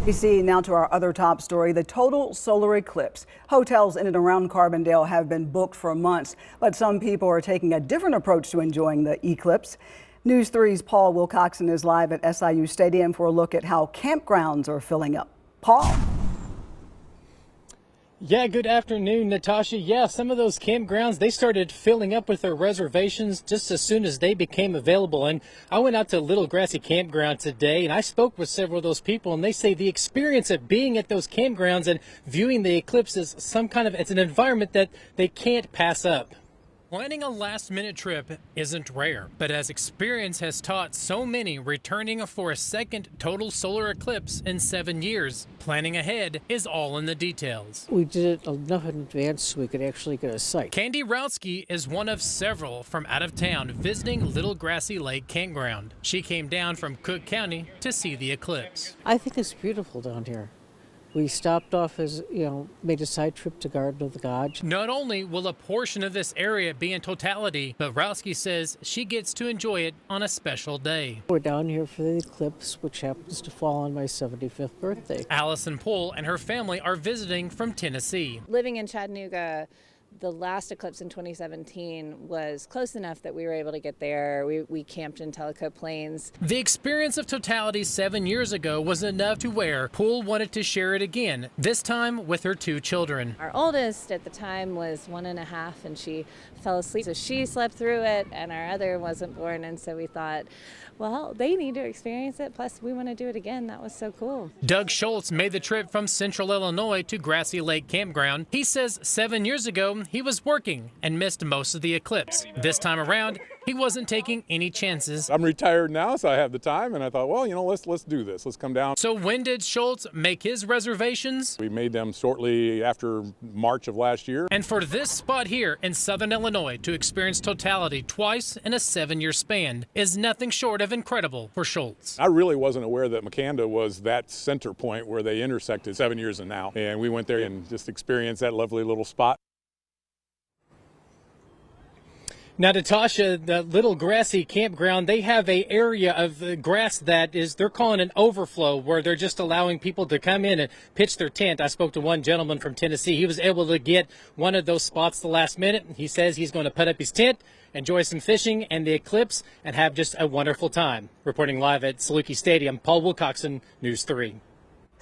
You see, now to our other top story, the total solar eclipse. Hotels in and around Carbondale have been booked for months, but some people are taking a different approach to enjoying the eclipse. News 3's Paul Wilcoxon is live at SIU Stadium for a look at how campgrounds are filling up. Paul. Yeah, good afternoon, Natasha. Yeah, some of those campgrounds, they started filling up with their reservations just as soon as they became available. And I went out to Little Grassy Campground today, and I spoke with several of those people, and they say the experience of being at those campgrounds and viewing the eclipse is it's an environment that they can't pass up. Planning a last-minute trip isn't rare, but as experience has taught so many returning for a second total solar eclipse in 7 years, planning ahead is all in the details. We did it enough in advance so we could actually get a site. Candy Rowski is one of several from out of town visiting Little Grassy Lake Campground. She came down from Cook County to see the eclipse. I think it's beautiful down here. We stopped off made a side trip to Garden of the Gods. Not only will a portion of this area be in totality, but Rowski says she gets to enjoy it on a special day. We're down here for the eclipse, which happens to fall on my 75th birthday. Allison Poole and her family are visiting from Tennessee. Living in Chattanooga, the last eclipse in 2017 was close enough that we were able to get there. We camped in Tellico Plains. The experience of totality 7 years ago was enough to where Poole wanted to share it again, this time with her 2 children. Our oldest at the time was 1.5, and she fell asleep. So she slept through it, and our other wasn't born, and so we thought, well, they need to experience it, plus we want to do it again. That was so cool. Doug Schultz made the trip from Central Illinois to Grassy Lake Campground. He says 7 years ago, he was working and missed most of the eclipse. This time around, he wasn't taking any chances. I'm retired now, so I have the time, and I thought, well, let's do this. Let's come down. So when did Schultz make his reservations? We made them shortly after March of last year. And for this spot here in Southern Illinois to experience totality twice in a 7-year span is nothing short of incredible for Schultz. I really wasn't aware that Makanda was that center point where they intersected 7 years and now. And we went there and just experienced that lovely little spot. Now, Natasha, the Little Grassy Campground, they have an area of grass that they're calling an overflow, where they're just allowing people to come in and pitch their tent. I spoke to one gentleman from Tennessee. He was able to get one of those spots the last minute. He says he's going to put up his tent, enjoy some fishing and the eclipse, and have just a wonderful time. Reporting live at Saluki Stadium, Paul Wilcoxon, News 3.